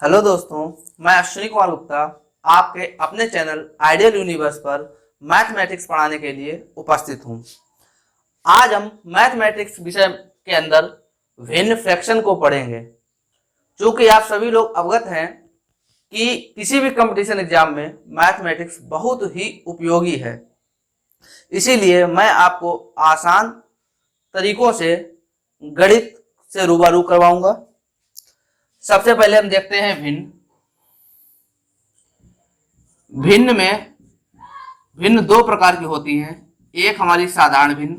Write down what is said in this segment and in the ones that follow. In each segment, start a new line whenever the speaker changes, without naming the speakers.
Hello दोस्तों, मैं अश्विनी कुमार गुप्ता आपके अपने चैनल आइडियल यूनिवर्स पर मैथमेटिक्स पढ़ाने के लिए उपस्थित हूं। आज हम मैथमेटिक्स विषय के अंदर भिन्न फ्रैक्शन को पढ़ेंगे। चूंकि आप सभी लोग अवगत हैं कि किसी भी कंपटीशन एग्जाम में मैथमेटिक्स बहुत ही उपयोगी है, इसीलिए मैं आपको आसान तरीकों से गणित से रूबरू करवाऊंगा। सबसे पहले हम देखते हैं भिन्न दो प्रकार की होती हैं। एक हमारी साधारण भिन्न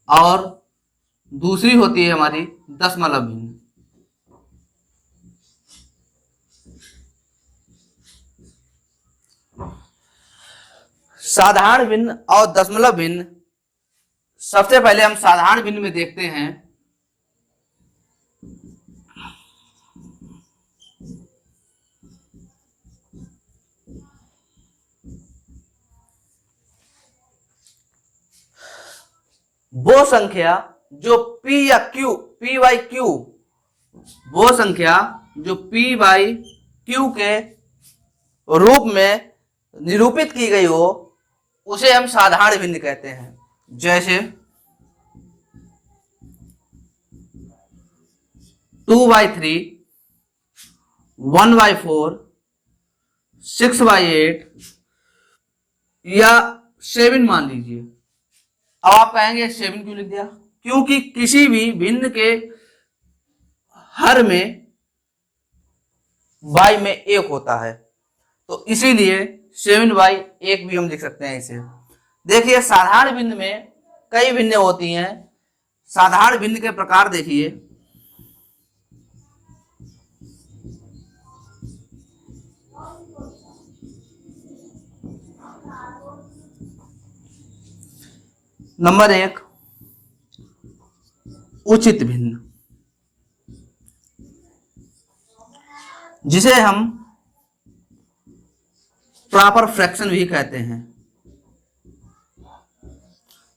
और दूसरी होती है हमारी दशमलव भिन्न। साधारण भिन्न और दशमलव भिन्न, सबसे पहले हम साधारण भिन्न में देखते हैं। वो संख्या जो P या Q, P बाई Q, वो संख्या जो P बाई Q के रूप में निरूपित की गई हो, उसे हम साधारण भिन्न कहते हैं। जैसे 2/3, 1/4, 6/8 या 7 मान लीजिए। अब आप कहेंगे 7 क्यों लिख दिया? क्योंकि किसी भी भिन्न के हर में बाई में 1 होता है, तो इसीलिए 7/1 भी हम लिख सकते हैं इसे। देखिए, साधारण भिन्न में कई भिन्न होती हैं। साधारण भिन्न के प्रकार देखिए। नंबर 1, उचित भिन्न, जिसे हम प्रॉपर फ्रैक्शन भी कहते हैं,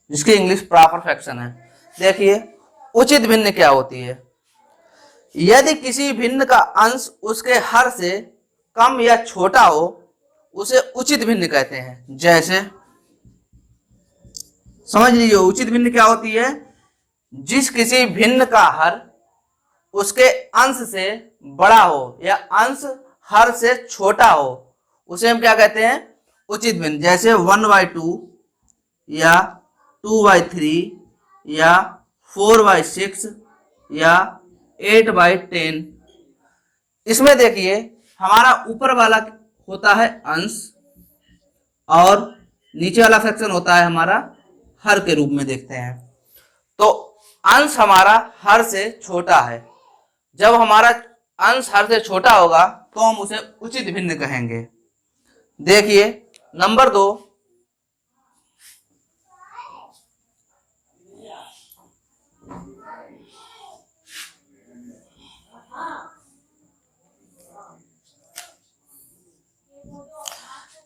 जिसकी इंग्लिश प्रॉपर फ्रैक्शन है। देखिए, उचित भिन्न क्या होती है? यदि किसी भिन्न का अंश उसके हर से कम या छोटा हो, उसे उचित भिन्न कहते हैं। जैसे समझ लीजिए, उचित भिन्न क्या होती है? जिस किसी भिन्न का हर उसके अंश से बड़ा हो या अंश हर से छोटा हो, उसे हम क्या कहते हैं? उचित भिन्न। जैसे 1/2 या 2/3 या 4/6 या 8/10। इसमें देखिए, हमारा ऊपर वाला होता है अंश और नीचे वाला फ्रैक्शन होता है हमारा हर के रूप में देखते हैं। तो अंश हमारा हर से छोटा है। जब हमारा अंश हर से छोटा होगा तो हम उसे उचित भिन्न कहेंगे। देखिए, नंबर 2,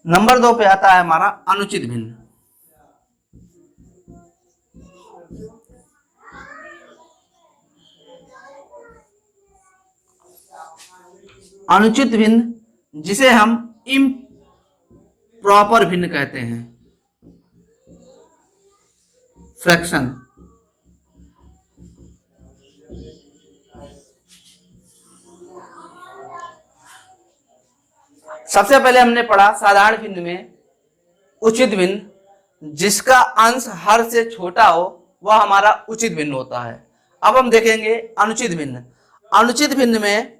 नंबर 2 पे आता है हमारा अनुचित भिन्न। अनुचित भिन्न, जिसे हम इम्प्रॉपर भिन्न कहते हैं, फ्रैक्शन। सबसे पहले हमने पढ़ा साधारण भिन्न में उचित भिन्न, जिसका अंश हर से छोटा हो वह हमारा उचित भिन्न होता है। अब हम देखेंगे अनुचित भिन्न। अनुचित भिन्न में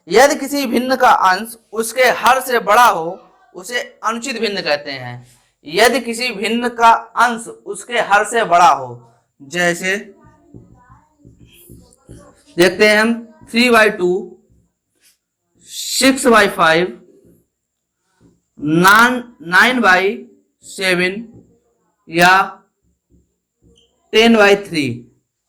यदि किसी भिन्न का अंश उसके हर से बड़ा हो, उसे अनुचित भिन्न कहते हैं। यदि किसी भिन्न का अंश उसके हर से बड़ा हो, जैसे देखते हैं हम 3/2, 6/5, 9/7 या 10/3।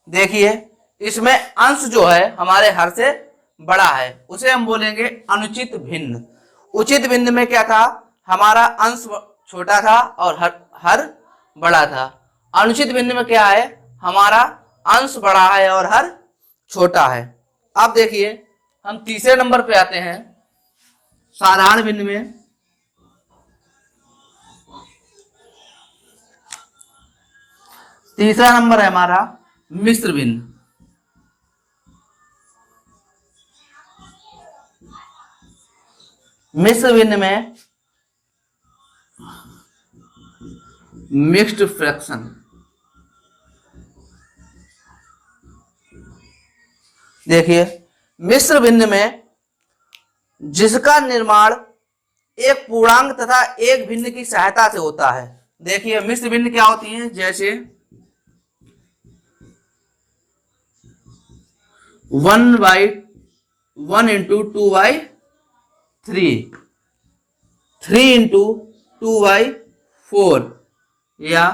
देखिए, इसमें अंश जो है हमारे हर से बड़ा है, उसे हम बोलेंगे अनुचित भिन्न। उचित भिन्न में क्या था? हमारा अंश छोटा था और हर बड़ा था। अनुचित भिन्न में क्या है? हमारा अंश बड़ा है और हर छोटा है। अब देखिए हम तीसरे नंबर पे आते हैं साधारण भिन्न में। तीसरा नंबर है हमारा मिश्र भिन्न। मिश्र भिन्न में मिक्स्ड फ्रैक्शन। देखिए मिश्र भिन्न में जिसका निर्माण एक पूर्णांक तथा एक भिन्न की सहायता से होता है। देखिए मिश्र भिन्न क्या होती है, जैसे 1/1 इंटू 2/3, 3 इंटू 2/4 या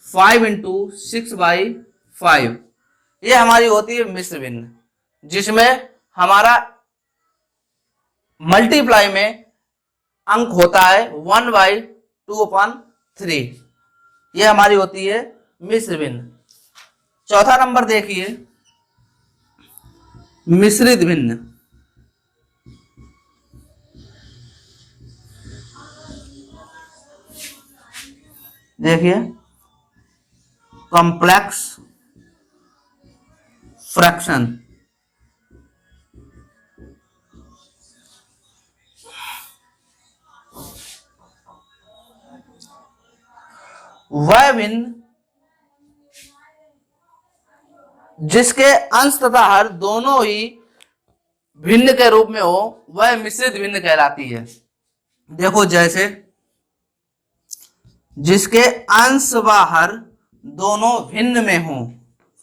5 इंटू 6/5। ये हमारी होती है मिश्र भिन्न, जिसमें हमारा मल्टीप्लाई में अंक होता है 1/2/3। ये हमारी होती है मिश्र भिन्न। चौथा नंबर देखिए मिश्रित भिन्न। देखिए कॉम्प्लेक्स फ्रैक्शन। वह भिन्न जिसके अंश तथा हर दोनों ही भिन्न के रूप में हो वह मिश्रित भिन्न कहलाती है। देखो जैसे जिसके अंश व हर दोनों भिन्न में हो,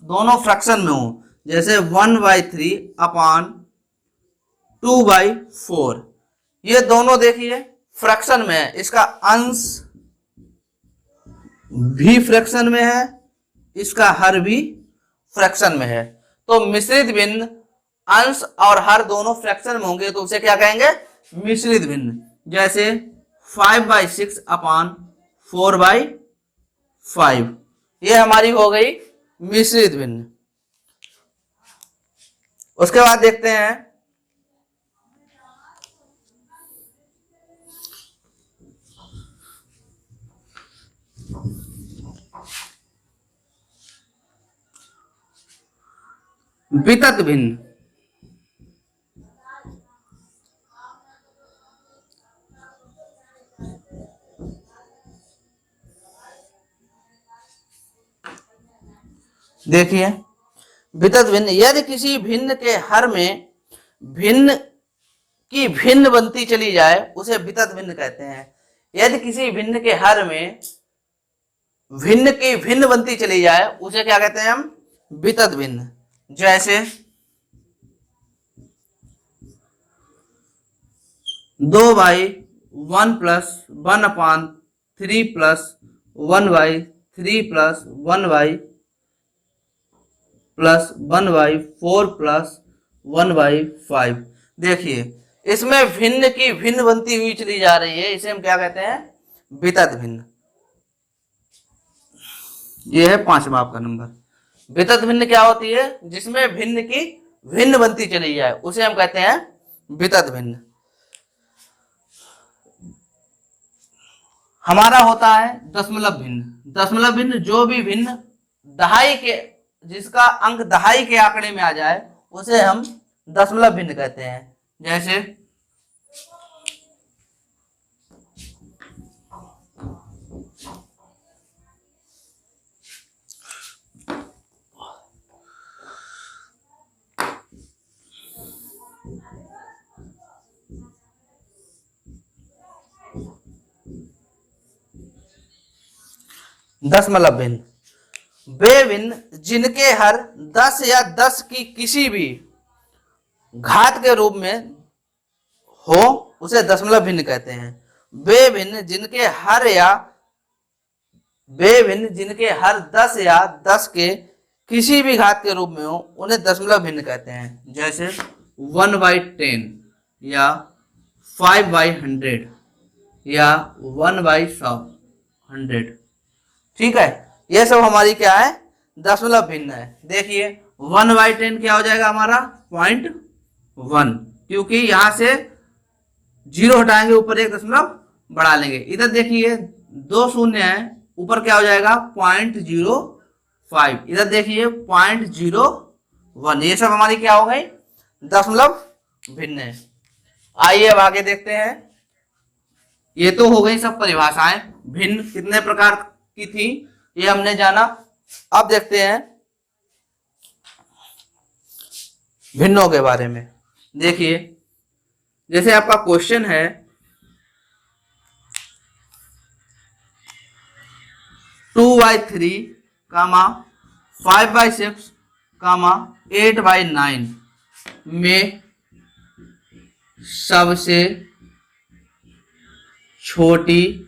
दोनों फ्रैक्शन में हो, जैसे 1/3 अपान 2/4। ये दोनों देखिए फ्रैक्शन में है, इसका अंश भी फ्रैक्शन में है, इसका हर भी फ्रैक्शन में है। तो मिश्रित भिन्न अंश और हर दोनों फ्रैक्शन में होंगे तो उसे क्या कहेंगे, मिश्रित भिन्न। जैसे 5/6 अपान 4/5, ये हमारी हो गई मिश्रित भिन्न। उसके बाद देखते हैं वितत भिन्न। देखिए वितत भिन्न, यदि किसी भिन्न के हर में भिन्न की भिन्न बनती चली जाए उसे वितत भिन्न कहते हैं। यदि किसी भिन्न के हर में भिन्न की भिन्न बनती चली जाए उसे क्या कहते हैं हम, वितत भिन्न। जैसे 2/1 प्लस 1/3 प्लस 1/3 प्लस 1/4 प्लस 1/5। देखिए इसमें भिन्न की भिन्न बनती हुई चली जा रही है, इसे हम क्या कहते हैं, वितत भिन्न। यह है पांचवा आपका नंबर। वितत भिन्न क्या होती है, जिसमें भिन्न की भिन्न बनती चली जाए उसे हम कहते हैं वितत भिन्न। हमारा होता है दशमलव भिन्न। दशमलव भिन्न जो भी भिन्न दहाई के, जिसका अंक दहाई के आंकड़े में आ जाए उसे हम दशमलव भिन्न कहते हैं। जैसे 10 भिन्न, वे भिन्न जिनके हर 10 या 10 की किसी भी घात के रूप में हो उसे दशमलव भिन्न कहते हैं। वे भिन्न जिनके हर 10 या 10 के किसी भी घात के रूप में हो उन्हें दशमलव भिन्न कहते हैं। जैसे 1/10 या 5/100 या 1/100। ठीक है, ये सब हमारी क्या है, दशमलव भिन्न है। देखिए 1/10 क्या हो जाएगा हमारा 0.1, क्योंकि यहां से 0 हटाएंगे, ऊपर 1 दशमलव बढ़ा लेंगे। इधर देखिए 2 शून्य है, ऊपर क्या हो जाएगा 0.05, इधर देखिए 0.01, ये सब हमारी क्या हो गई दशमलव भिन्न है। आइए अब आगे देखते हैं। ये तो हो गई सब परिभाषाएं, भिन्न कितने प्रकार की थी ये हमने जाना। अब देखते हैं भिन्नों के बारे में। देखिए जैसे आपका क्वेश्चन है 2/3, 5/6, 8/9 में सबसे छोटी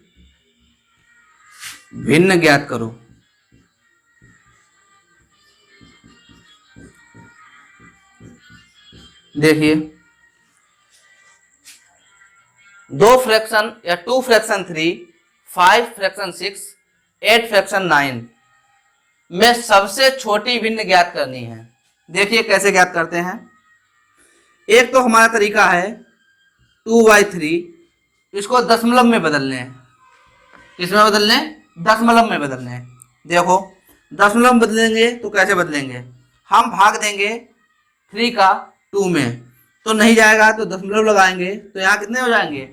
भिन्न ज्ञात करो। देखिए 2 फ्रैक्शन या 2 फ्रैक्शन 3, 5 फ्रैक्शन 6, 8 फ्रैक्शन 9 में सबसे छोटी भिन्न ज्ञात करनी है। देखिए कैसे ज्ञात करते हैं। एक तो हमारा तरीका है 2/3, इसको दशमलव में बदलने हैं। किसमें बदलने? दशमलव में बदलने हैं। देखो दशमलव में बदलेंगे तो कैसे बदलेंगे, हम भाग देंगे 3 का 2 में, तो नहीं जाएगा, तो दशमलव लगाएंगे तो यहाँ कितने हो जाएंगे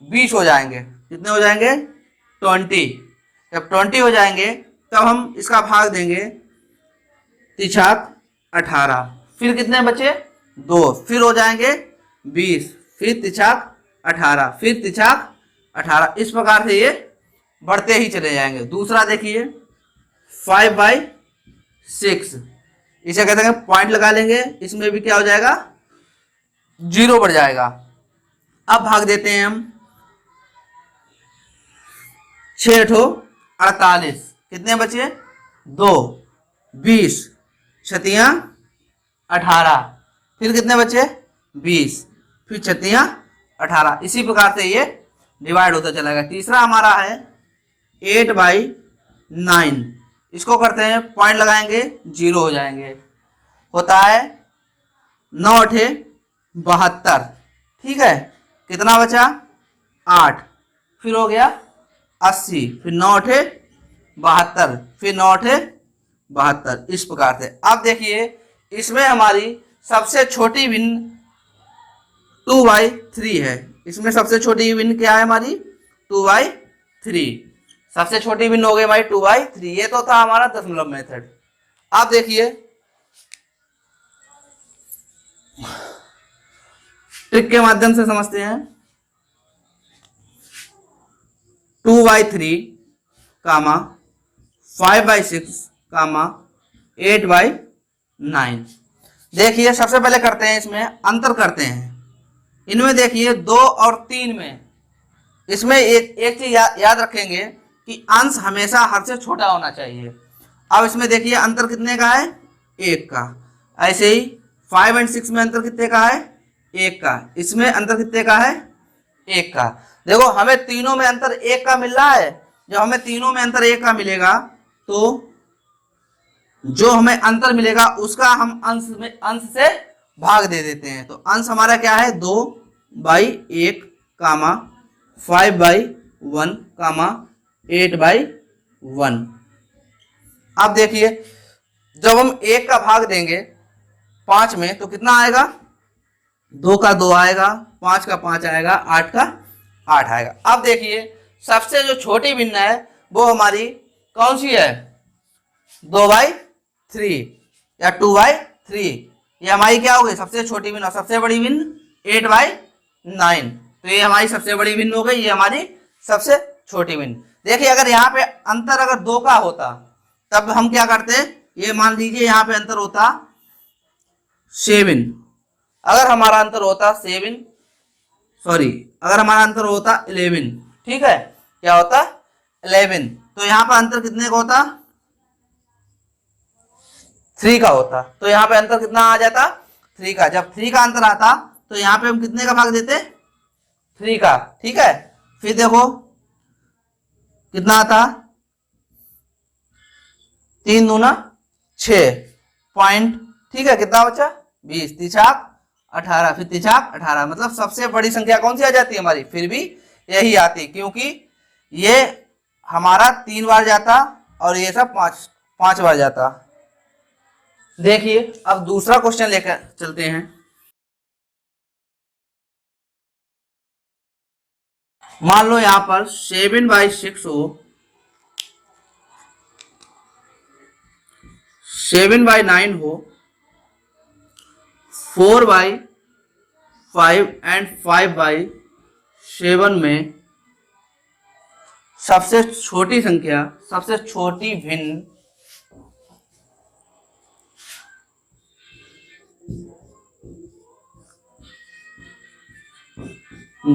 20 हो जाएंगे। कितने हो जाएंगे 20। जब 20 हो जाएंगे तब हम इसका भाग देंगे 18, फिर कितने बचे 2, फिर हो जाएंगे 20, फिर 18, फिर 18, इस प्रकार से ये बढ़ते ही चले जाएंगे। दूसरा देखिए 5/6, इसे कहते हैं पॉइंट लगा लेंगे, इसमें भी क्या हो जाएगा 0 बढ़ जाएगा। अब भाग देते हैं हम 6 ठो 48, कितने बचे 2, 20 छतियां 18, फिर कितने बचे 20, फिर छतियां 18, इसी प्रकार से ये डिवाइड होता चलेगा। तीसरा हमारा है 8/9, इसको करते हैं पॉइंट लगाएंगे 0 हो जाएंगे, होता है 9 8 72, ठीक है, कितना बचा 8, फिर हो गया 80, फिर 9 8 72, फिर 9 8 72, इस प्रकार से। अब देखिए इसमें हमारी सबसे छोटी भिन्न 2/3 है। इसमें सबसे छोटी भिन्न क्या है हमारी 2/3, सबसे छोटी भिन्न हो गई हमारी 2/3। ये तो था हमारा दशमलव मेथड। अब देखिए ट्रिक के माध्यम से समझते हैं। 2/3, 5/6, 8/9। देखिए सबसे पहले करते हैं इसमें अंतर करते हैं। इनमें देखिए 2 और 3 में, इसमें एक चीज याद रखेंगे कि अंश हमेशा हर से छोटा होना चाहिए। अब इसमें देखिए अंतर कितने का है 1 का। ऐसे ही 5 और 6 में अंतर कितने का है 1 का। इसमें अंतर कितने का है 1 का। देखो हमें तीनों में अंतर 1 का मिल रहा है। जब हमें तीनों में अंतर 1 का मिलेगा तो जो हमें अंतर मिलेगा उसका हम अंश से भाग दे देते हैं। तो अंश हमारा क्या है 2/1, 5/1, 8/1। अब देखिए जब हम 1 का भाग देंगे 5 में तो कितना आएगा 2 का 2 आएगा, 5 का 5 आएगा, 8 का 8 आएगा। अब देखिए सबसे जो छोटी भिन्न है वो हमारी कौन सी है 2/3 या 2/3। ये हमारी क्या हो गई सबसे छोटी भिन्न। और सबसे बड़ी भिन्न 8/9, तो ये हमारी सबसे बड़ी भिन्न हो गई, ये हमारी सबसे छोटी भिन्न। देखिए अगर यहाँ पे अंतर अगर 2 का होता तब हम क्या करते, ये मान लीजिए यहाँ पे अंतर होता 7। अगर हमारा अंतर होता 7, सॉरी अगर हमारा अंतर होता 11, ठीक है, क्या होता 11, तो यहाँ पर अंतर कितने का होता 3 का होता। तो यहाँ पे अंतर कितना आ जाता 3 का। जब 3 का अंतर आता तो यहाँ पे हम कितने का भाग देते 3 का, ठीक है। फिर देखो कितना आता 3 दूना 6, ठीक है, कितना बचा 20, तिछाक 18, फिर तिछाक 18, मतलब सबसे बड़ी संख्या कौन सी आ जाती है हमारी, फिर भी यही आती, क्योंकि ये हमारा 3 बार जाता और ये सब 5 बार जाता। देखिए अब दूसरा क्वेश्चन लेकर चलते हैं। मान लो यहां पर 7/6 हो, 7/9 हो, 4/5 एंड 5/7 में सबसे छोटी संख्या, सबसे छोटी भिन्न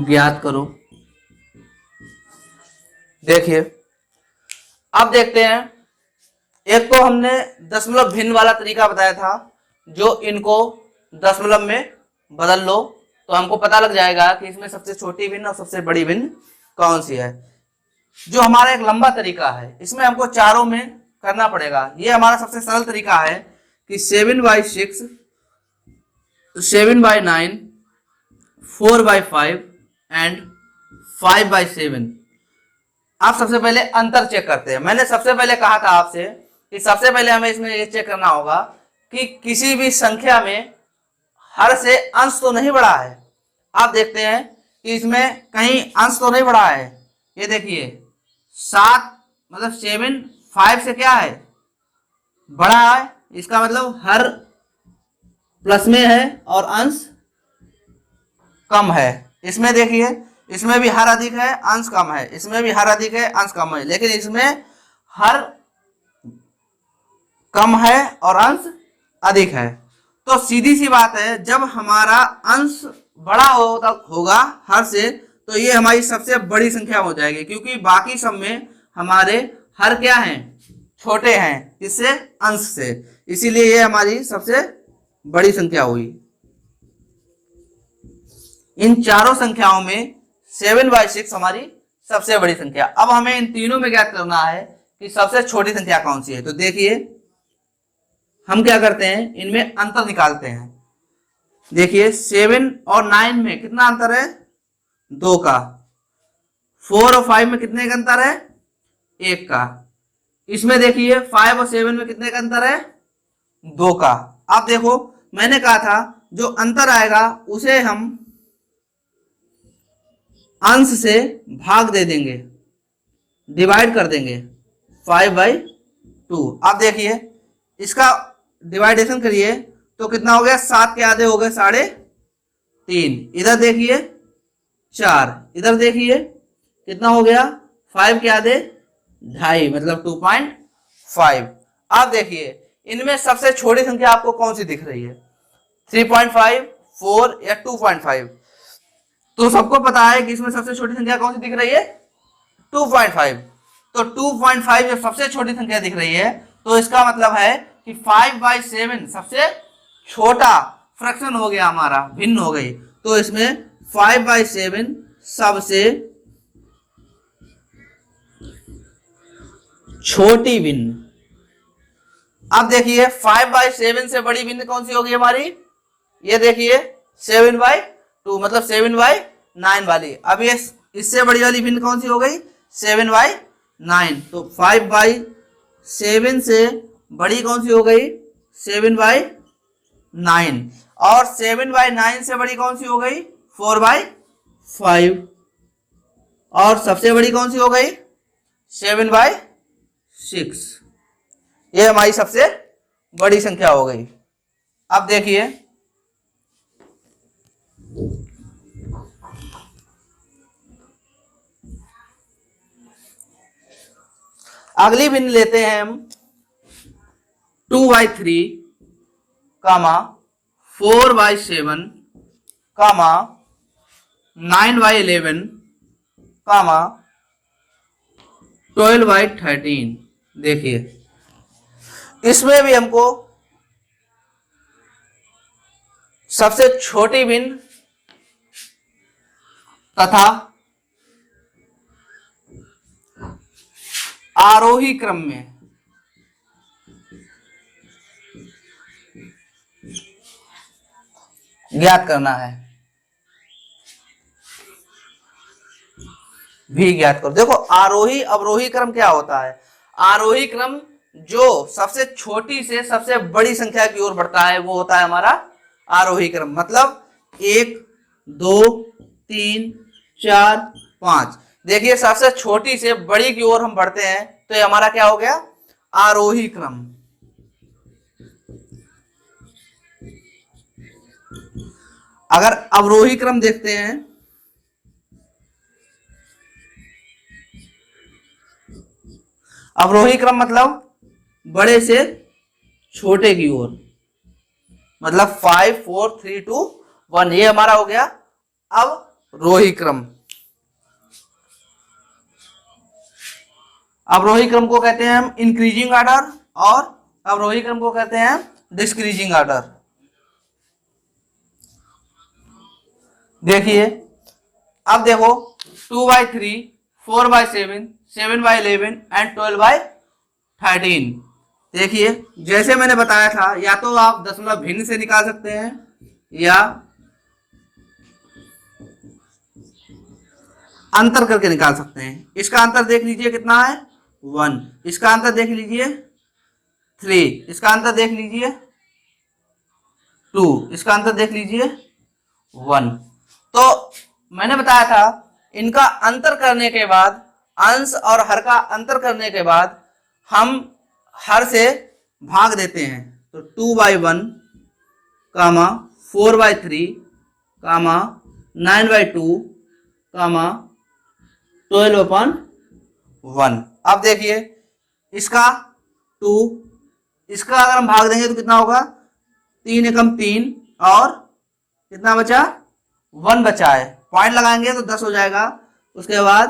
ज्ञात करो। देखिए अब देखते हैं, एक तो हमने दशमलव भिन्न वाला तरीका बताया था, जो इनको दशमलव में बदल लो तो हमको पता लग जाएगा कि इसमें सबसे छोटी भिन्न और सबसे बड़ी भिन्न कौन सी है। जो हमारा एक लंबा तरीका है, इसमें हमको चारों में करना पड़ेगा। ये हमारा सबसे सरल तरीका है कि 7/6, 7/9, 4/5 एंड 5/7। आप सबसे पहले अंतर चेक करते हैं। मैंने सबसे पहले कहा था आपसे कि सबसे पहले हमें इसमें ये चेक करना होगा कि किसी भी संख्या में हर से अंश तो नहीं बढ़ा है। आप देखते हैं कि इसमें कहीं अंश तो नहीं बढ़ा है। ये देखिए 7 मतलब 7 5 से क्या है, बढ़ा है, इसका मतलब हर प्लस में है और अंश कम है। इसमें देखिए, इसमें भी हर अधिक है, अंश कम है, इसमें भी हर अधिक है, अंश कम है, लेकिन इसमें हर कम है और अंश अधिक है। तो सीधी सी बात है, जब हमारा अंश बड़ा होगा हर से, तो ये हमारी सबसे बड़ी संख्या हो जाएगी, क्योंकि बाकी सब में हमारे हर क्या हैं, छोटे हैं, इससे अंश से, इसीलिए ये हमारी सबसे बड़ी संख्या हुई। इन चारों संख्याओं में 7/6 हमारी सबसे बड़ी संख्या। अब हमें इन तीनों में ज्ञात करना है कि सबसे छोटी संख्या कौन सी है। तो देखिए हम क्या करते हैं, इनमें अंतर निकालते हैं। देखिए 7 और 9 में कितना अंतर है, 2 का। 4 और 5 में कितने का अंतर है, 1 का। इसमें देखिए 5 और 7 में कितने का अंतर है, 2 का। अब देखो मैंने कहा था जो अंतर आएगा उसे हम अंश से भाग दे देंगे, डिवाइड कर देंगे 5/2। अब देखिए इसका डिवाइडेशन करिए तो कितना हो गया, 7 के आधे हो गए 3.5, इधर देखिए 4, इधर देखिए कितना हो गया, 5 के आधे 2.5 मतलब 2.5। अब देखिए इनमें सबसे छोटी संख्या आपको कौन सी दिख रही है, 3.5, 4 या 2.5। तो सबको पता है कि इसमें सबसे छोटी संख्या कौन सी दिख रही है, 2.5। तो 2.5 जब सबसे छोटी संख्या दिख रही है, तो इसका मतलब है कि 5/7 सबसे छोटा फ्रैक्शन हो गया, हमारा भिन्न हो गई। तो इसमें 5/7 सबसे छोटी भिन्न। अब देखिए 5/7 से बड़ी भिन्न कौन सी होगी हमारी, ये देखिए 7/2 मतलब 7/9 वाली। अब ये इससे बड़ी वाली भिन्न कौन सी हो गई, 7/9। तो 5/7 से बड़ी कौन सी हो गई, 7/9। और 7/9 से बड़ी कौन सी हो गई, 4/5। और सबसे बड़ी कौन सी हो गई, 7/6। ये हमारी सबसे बड़ी संख्या हो गई। अब देखिए अगली भिन्न लेते हैं हम 2/3, 4/7, 9/11, 12/13। देखिए इसमें भी हमको सबसे छोटी भिन्न तथा आरोही क्रम में ज्ञात करना है, भी ज्ञात करो। देखो आरोही अवरोही क्रम क्या होता है? आरोही क्रम जो सबसे छोटी से सबसे बड़ी संख्या की ओर बढ़ता है वो होता है हमारा आरोही क्रम। मतलब 1 2 3 4 5, देखिए सबसे छोटी से बड़ी की ओर हम बढ़ते हैं तो ये हमारा क्या हो गया? आरोही क्रम। अगर अवरोही क्रम देखते हैं, अवरोही क्रम मतलब बड़े से छोटे की ओर, मतलब 5 4 3 2 1, ये हमारा हो गया अवरोही क्रम। अवरोही क्रम को कहते हैं हम इंक्रीजिंग ऑर्डर और अवरोही क्रम को कहते हैं डिक्रीजिंग ऑर्डर। देखिए अब देखो 2/3 4/7 7/11 एंड 12/13। देखिए जैसे मैंने बताया था, या तो आप दशमलव भिन्न से निकाल सकते हैं या अंतर करके निकाल सकते हैं। इसका अंतर देख लीजिए कितना है 1, इसका अंतर देख लीजिए 3, इसका अंतर देख लीजिए 2, इसका अंतर देख लीजिए 1। तो मैंने बताया था इनका अंतर करने के बाद, अंश और हर का अंतर करने के बाद हम हर से भाग देते हैं। तो 2/1 कामा 4/3 कामा 9/2 कामा 12/1। अब देखिए इसका 2, इसका अगर हम भाग देंगे तो कितना होगा? 3 एकम 3 और कितना बचा? 1 बचा है। पॉइंट लगाएंगे तो 10 हो जाएगा। उसके बाद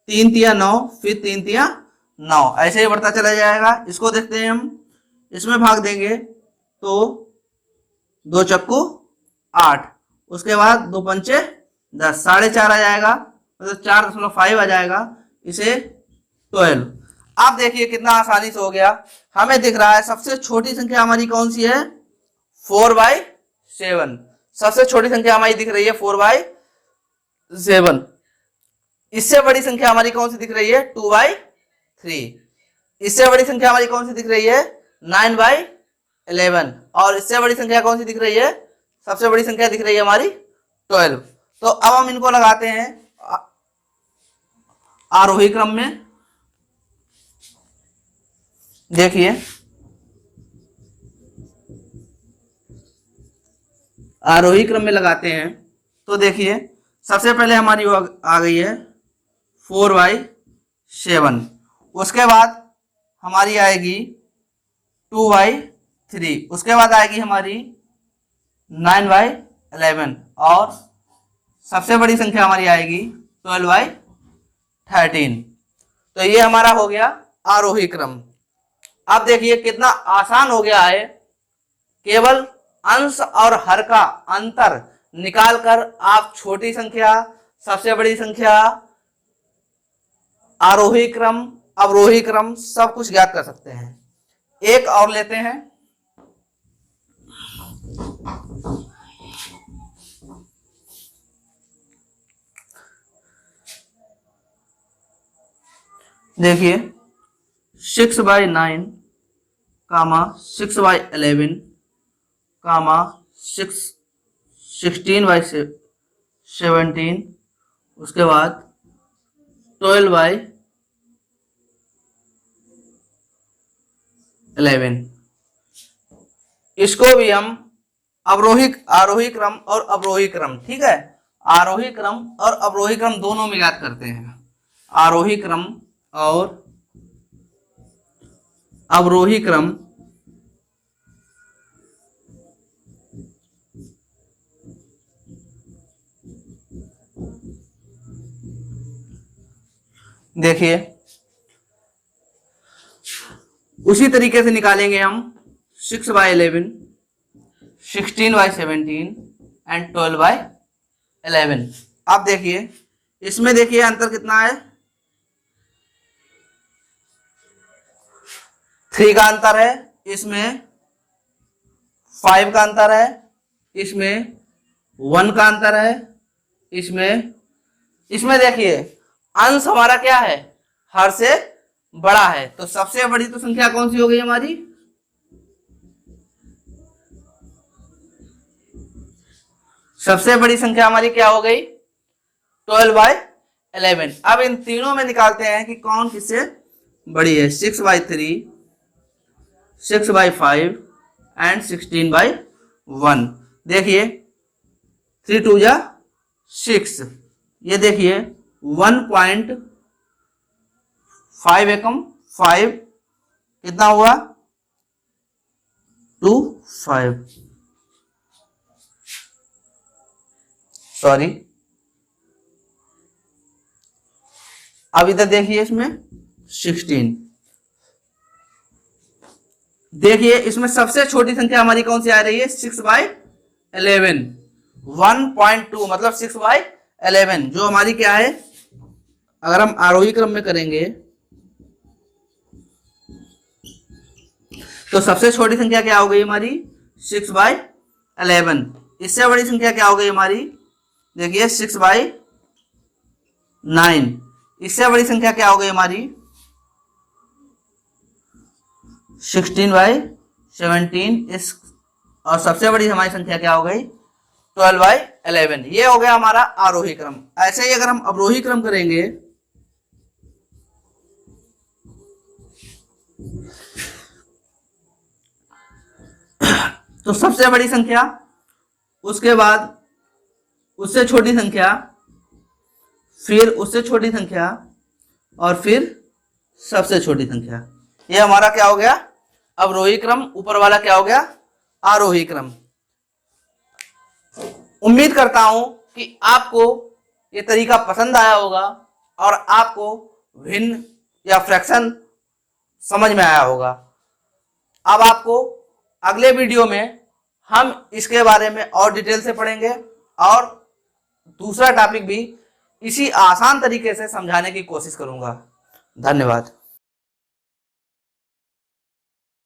3 तिया 9, फिर 3 तिया 9, ऐसे ही बढ़ता चला जाएगा। इसको देखते हैं हम, इसमें भाग देंगे तो 2 चक्कू 8, उसके बाद 2 पंचे 10, 4.5 आ जाएगा, मतलब 4.5 आ जाएगा, इसे 12। आप देखिए कितना आसानी से हो गया। हमें दिख रहा है सबसे छोटी संख्या हमारी कौन सी है? 4/7। सबसे छोटी संख्या हमारी दिख रही है 4/7। इससे बड़ी संख्या हमारी कौन सी दिख रही है? 2/3। इससे बड़ी संख्या हमारी कौन सी दिख रही है? 9/11। और इससे बड़ी संख्या कौन सी दिख रही है? सबसे बड़ी संख्या दिख रही है हमारी 12। तो अब हम इनको लगाते हैं आरोही क्रम में। देखिए आरोही क्रम में लगाते हैं तो देखिए सबसे पहले हमारी आ गई है 4/7, उसके बाद हमारी आएगी 2/3, उसके बाद आएगी हमारी 9/11 और सबसे बड़ी संख्या हमारी आएगी 12/13। तो ये हमारा हो गया आरोही क्रम। अब देखिए कितना आसान हो गया है, केवल अंश और हर का अंतर निकालकर आप छोटी संख्या, सबसे बड़ी संख्या, आरोही क्रम, अवरोही क्रम सब कुछ ज्ञात कर सकते हैं। एक और लेते हैं। देखिए 6/9 कामा 6/11 कामा 16/17, उसके बाद 12/11। इसको भी हम आरोही क्रम और अवरोही क्रम, ठीक है, आरोही क्रम और अवरोही क्रम दोनों में याद करते हैं। आरोही क्रम और अवरोही क्रम देखिए उसी तरीके से निकालेंगे हम 6/11, 16/17 एंड 12/11। अब देखिए इसमें देखिए अंतर कितना है? 3 का अंतर है, इसमें 5 का अंतर है, इसमें 1 का अंतर है, इसमें देखिए अंश हमारा क्या है, हर से बड़ा है, तो सबसे बड़ी तो संख्या कौन सी हो गई हमारी, सबसे बड़ी संख्या हमारी क्या हो गई, 12/11। अब इन तीनों में निकालते हैं कि कौन किससे बड़ी है, 6/3, 6/5 एंड 16/1। देखिए 3 2 जा 6, ये देखिए 1.5 एकम 5 कितना हुआ, 25, सॉरी। अब इधर देखिए इसमें 16, देखिए इसमें सबसे छोटी संख्या हमारी कौन सी आ रही है, 6/11, 1.2 मतलब 6/11, जो हमारी क्या है, अगर हम आरोही क्रम में करेंगे तो सबसे छोटी संख्या क्या हो गई हमारी, 6/11। इससे बड़ी संख्या क्या हो गई हमारी, देखिए 6/9। इससे बड़ी संख्या क्या हो गई हमारी, 16/17। इस और सबसे बड़ी हमारी संख्या क्या हो गई, 12/11। ये हो गया हमारा आरोही क्रम। ऐसे ही अगर हम अवरोही क्रम करेंगे तो सबसे बड़ी संख्या, उसके बाद उससे छोटी संख्या, फिर उससे छोटी संख्या, और फिर सबसे छोटी संख्या। ये हमारा क्या हो गया, अवरोही क्रम। ऊपर वाला क्या हो गया, आरोही क्रम। उम्मीद करता हूं कि आपको ये तरीका पसंद आया होगा और आपको भिन्न या फ्रैक्शन समझ में आया होगा। अब आपको अगले वीडियो में हम इसके बारे में और डिटेल से पढ़ेंगे और दूसरा टॉपिक भी इसी आसान तरीके से समझाने की कोशिश करूंगा। धन्यवाद।